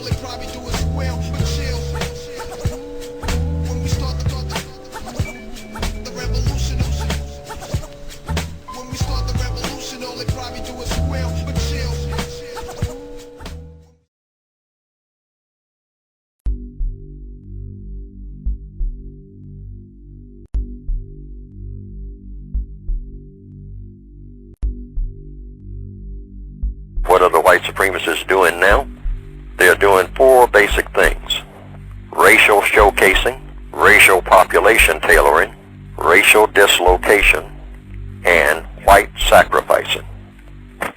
all they probably do is squeal, but chill. When we start the revolution, when we start the revolution, all they probably do is squeal, but chill. What are the white supremacists doing now? They are doing four basic things: racial showcasing, racial population tailoring, racial dislocation, and white sacrificing.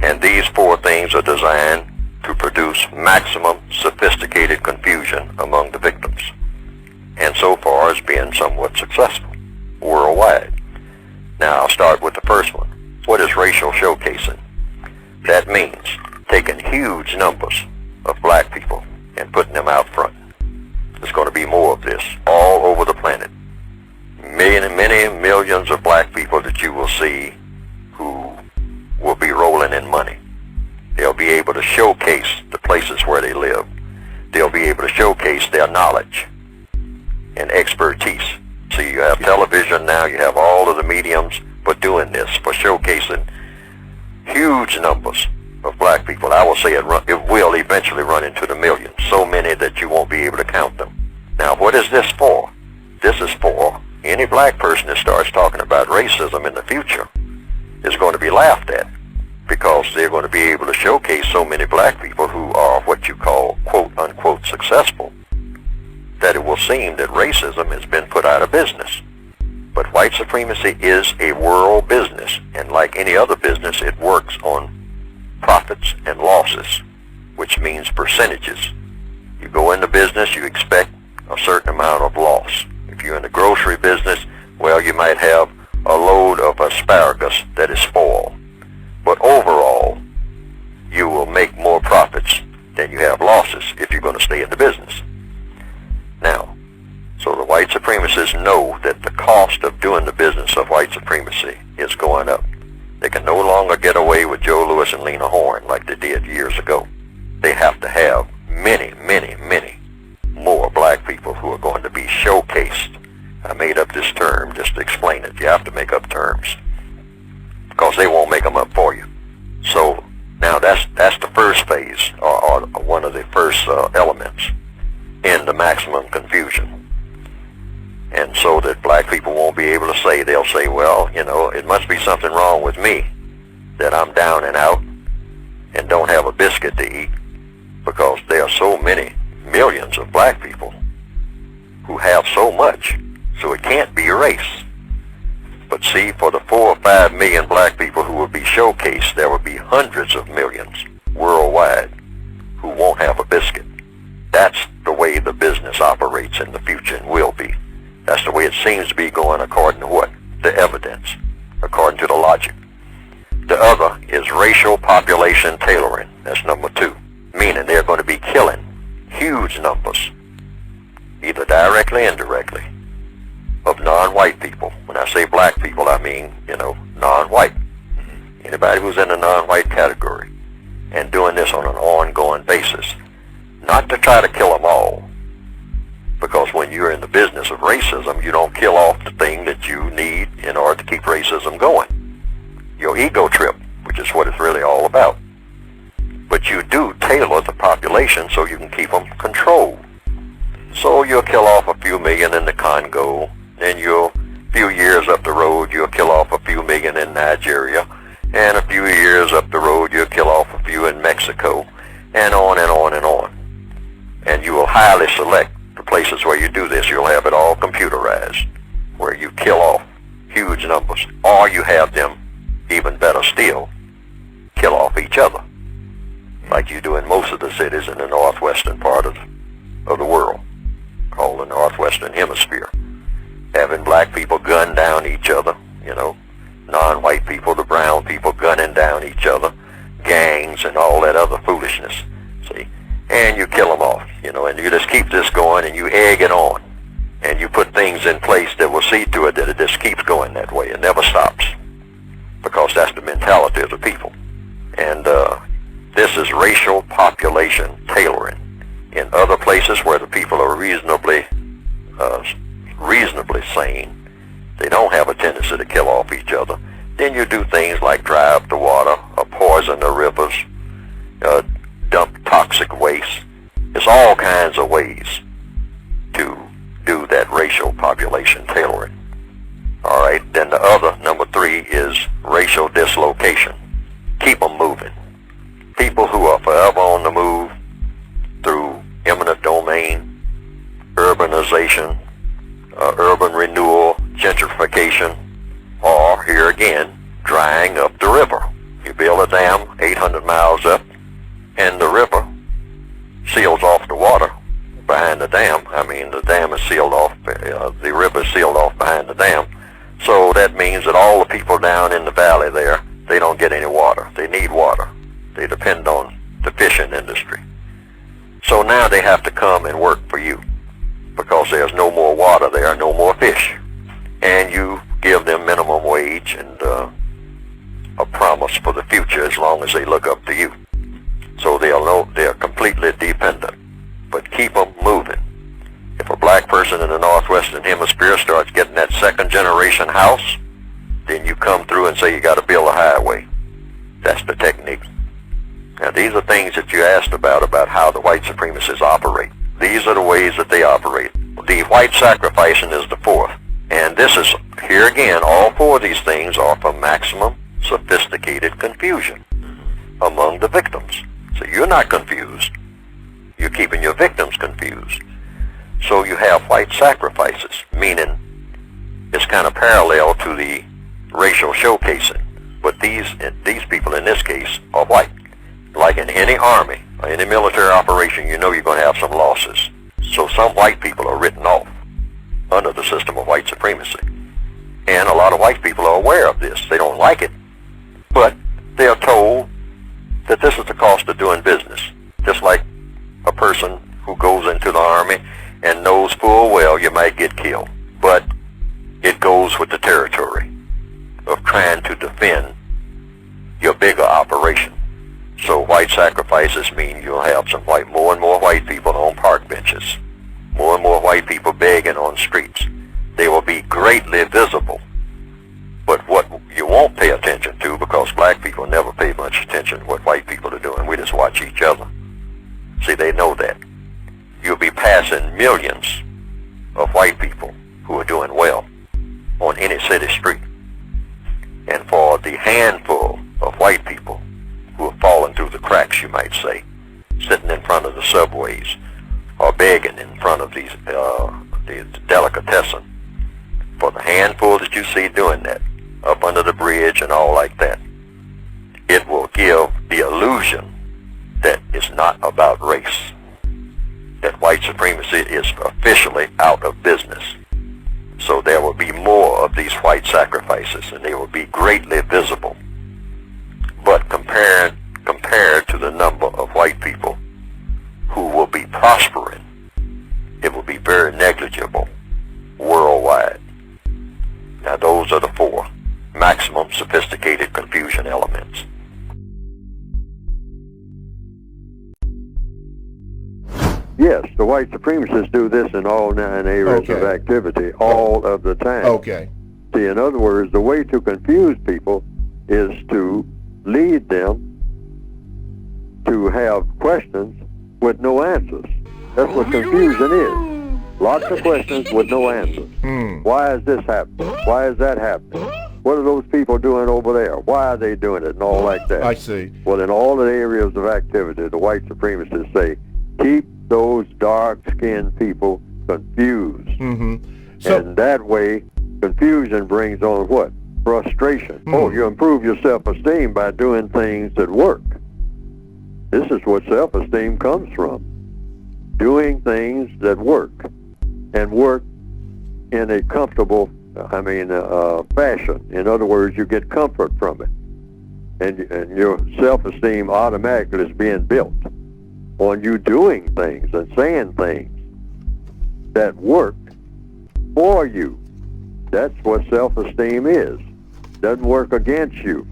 And these four things are designed to produce maximum sophisticated confusion among the victims, and so far has been somewhat successful worldwide. Now I'll start with the first one. What is racial showcasing? That means taking huge numbers of black people and putting them out front. There's going to be more of this all over the planet. Many millions of black people that you will see who will be rolling in money. They'll be able to showcase the places where they live. They'll be able to showcase their knowledge and expertise. So you have television now, you have all of the mediums for doing this, for showcasing huge numbers of black people. I will say it will eventually run into the millions, so many that you won't be able to count them. Now, what is this for? This is for any black person that starts talking about racism in the future is going to be laughed at, because they're going to be able to showcase so many black people who are what you call quote-unquote successful, that it will seem that racism has been put out of business. But white supremacy is a world business, and like any other business, it works on profits and losses, which means percentages. You go into business, you expect a certain amount of loss. If you're in the grocery business, well, you might have a load of asparagus that is spoiled. But overall, you will make more profits than you have losses if you're going to stay in the business. Now, so the white supremacists know that the cost of doing the business of white supremacy is going up. They can no longer get away with Joe Louis and Lena Horne like they did years ago. They have to have many more black people who are going to be showcased. I made up this term just to explain it. You have to make up terms, because they won't make them up for you. So now that's the first phase, or one of the first elements in the maximum confusion. And so that black people won't be able to say, they'll say, well, you know, it must be something wrong with me that I'm down and out and don't have a biscuit to eat, because there are so many millions of black people who have so much, so it can't be race. But see, for the 4 or 5 million black people who will be showcased, there will be hundreds of millions worldwide who won't have a biscuit. That's the way the business operates in the future, and will be. That's the way it seems to be going, according to what? The evidence, according to the logic. The other is racial population tailoring. That's number 2, meaning they're going to be killing huge numbers, either directly or indirectly, of non-white people. When I say black people, I mean, you know, non-white. Anybody who's in the non-white category, and doing this on an ongoing basis. Not to try to kill them all, because when you're in the business of racism, you don't kill off the thing that you need in order to keep racism going. Your ego trip, which is what it's really all about. But you do tailor the population so you can keep them controlled. So you'll kill off a few million in the Congo, then a few years up the road, you'll kill off a few million in Nigeria, and a few years up the road, you'll kill off a few in Mexico, and on and on and on. And you will highly select the places where you do this. You'll have it all computerized, where you kill off huge numbers, or you have them, even better still, kill off each other, like you do in most of the cities in the northwestern part of the world, called the Northwestern Hemisphere. Having black people gun down each other, you know, non-white people, the brown people gunning down each other, gangs and all that other foolishness, see? And you kill them off, you know, and you just keep this going, and you egg it on, and you put things in place that will see to it that it just keeps going that way. It never stops, because that's the mentality of the people. And this is racial population tailoring. In other places where the people are reasonably sane, they don't have a tendency to kill off each other, then you do things like dry up the water, or poison the rivers, dump toxic waste. There's all kinds of ways to do that racial population tailoring. All right, then the other, number 3, is racial dislocation. Keep them moving. People who are forever on the move through eminent domain, urbanization, urban renewal, gentrification, or, here again, drying up the river. You build a dam 800 miles up, and the river seals off the water behind the dam. I mean, the dam is sealed off, the river is sealed off behind the dam. So that means that all the people down in the valley there, they don't get any water. They need water. They depend on the fishing industry. So now they have to come and work for you because there's no more water there, no more fish. And you give them minimum wage and a promise for the future as long as they look up to you. So they'll know they're completely dependent. But keep them moving. If a black person in the Northwestern Hemisphere starts getting that second generation house, then you come through and say you got to build a highway. That's the technique. Now these are things that you asked about how the white supremacists operate. These are the ways that they operate. The white sacrificing is the 4th. And this is, here again, all 4 of these things are for maximum sophisticated confusion among the victims. So you're not confused. You're keeping your victims confused. So you have white sacrifices, meaning it's kind of parallel to the racial showcasing. But these people in this case are white. Like in any army or any military operation, you know you're going to have some losses. So some white people are written off under the system of white supremacy. And a lot of white people are aware of this. They don't like it, but they are told that this is the cost of doing business. Just like a person who goes into the army and knows full well you might get killed. But it goes with the territory of trying to defend your bigger operation. So white sacrifices mean you'll have more and more white people on park benches, more and more white people begging on streets. They will be greatly visible. But what you won't pay attention to, because black people never pay much attention to what white people are doing, we just watch each other. See, they know that. You'll be passing millions of white people who are doing well on any city street. And for the handful of white people who have fallen through the cracks, you might say, sitting in front of the subways or begging in front of these the delicatessen, for the handful that you see doing that, up under the bridge and all like that, it will give the illusion that it's not about race, that white supremacy is officially out of business. So there will be more of these white sacrifices, and they will be greatly visible. But compared to the number of white people who will be prospering, it will be very negligible worldwide. Now those are the 4 maximum sophisticated confusion elements. Yes, the white supremacists do this in all 9 areas of activity all of the time. Okay. See, in other words, the way to confuse people is to lead them to have questions with no answers. That's what confusion is. Lots of questions with no answers. Why is this happening? Why is that happening? What are those people doing over there? Why are they doing it? And all like that. I see. Well, in all the areas of activity, the white supremacists say, keep those dark-skinned people confused. So, and that way, confusion brings on what? Frustration. Oh, you improve your self-esteem by doing things that work. This is what self-esteem comes from. Doing things that work, and work in a comfortable, fashion. In other words, you get comfort from it. And your self-esteem automatically is being built on you doing things and saying things that work for you. That's what self-esteem is. Doesn't work against you.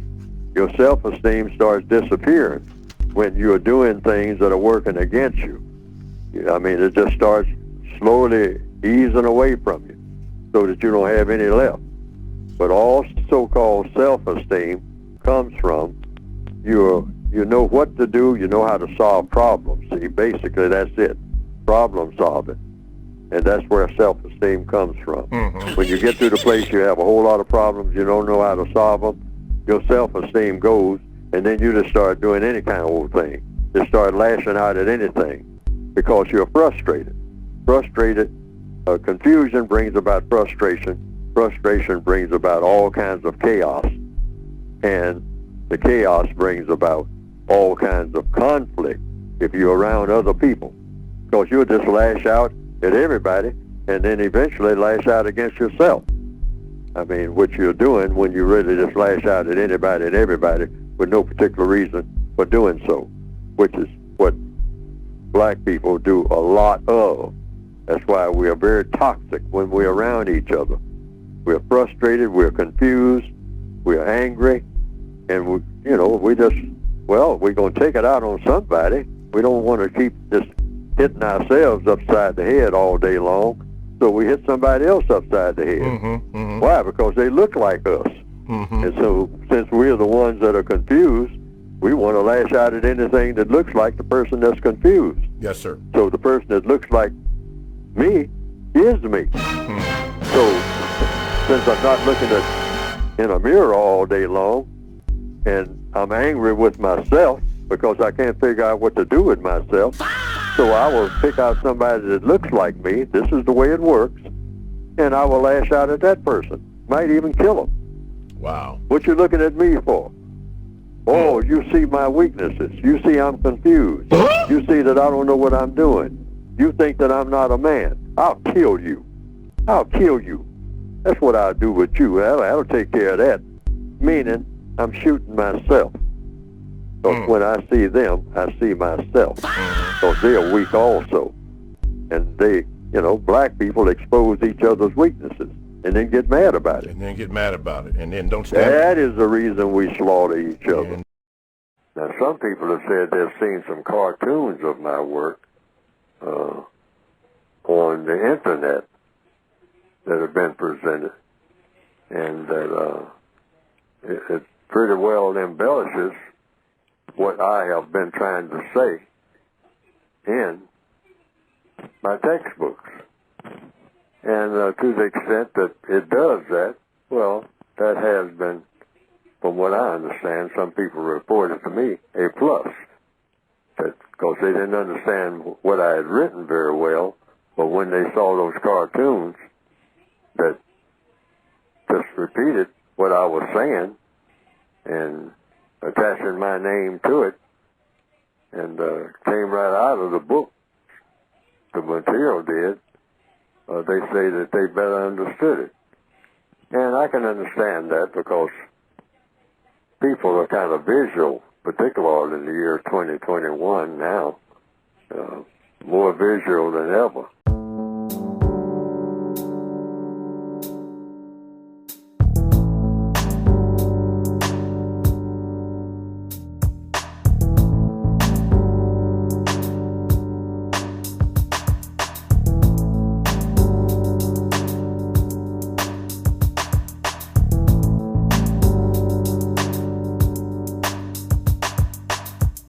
Your self-esteem starts disappearing when you're doing things that are working against you. I mean, it just starts slowly easing away from you so that you don't have any left. But all so-called self-esteem comes from you know what to do, you know how to solve problems. See, basically that's it, problem solving. And that's where self-esteem comes from. Mm-hmm. When you get to the place you have a whole lot of problems, you don't know how to solve them, your self-esteem goes, and then you just start doing any kind of old thing. Just start lashing out at anything because you're frustrated. Confusion brings about frustration. Frustration brings about all kinds of chaos. And the chaos brings about all kinds of conflict if you're around other people. Because you'll just lash out at everybody and then eventually lash out against yourself. I mean, what you're doing when you really just lash out at anybody and everybody with no particular reason for doing so, which is what black people do a lot of. That's why we are very toxic when we're around each other. We're frustrated, we're confused, we're angry, and we're going to take it out on somebody. We don't want to keep just hitting ourselves upside the head all day long, so we hit somebody else upside the head. Mm-hmm, mm-hmm. Why? Because they look like us. Mm-hmm. And so since we're the ones that are confused, we want to lash out at anything that looks like the person that's confused. Yes, sir. So the person that looks like me is me. Mm-hmm. So since I'm not looking in a mirror all day long, and I'm angry with myself because I can't figure out what to do with myself, so I will pick out somebody that looks like me. This is the way it works. And I will lash out at that person. Might even kill him. Wow. What you looking at me for? Oh, you see my weaknesses. You see I'm confused. You see that I don't know what I'm doing. You think that I'm not a man. I'll kill you. I'll kill you. That's what I'll do with you. That'll take care of that. Meaning, I'm shooting myself. Because when I see them, I see myself. Because they're weak also. And they, black people expose each other's weaknesses and then get mad about it. And then don't stand. That is the reason we slaughter each other. Now, some people have said they've seen some cartoons of my work on the internet that have been presented. And that it pretty well embellishes what I have been trying to say in my textbooks. And to the extent that it does that, well, that has been, from what I understand, some people reported to me, a plus. Because they didn't understand what I had written very well, but when they saw those cartoons that just repeated what I was saying and attaching my name to it, and came right out of the book, the material did, they say that they better understood it. And I can understand that because people are kind of visual, particularly in the year 2021 now, more visual than ever.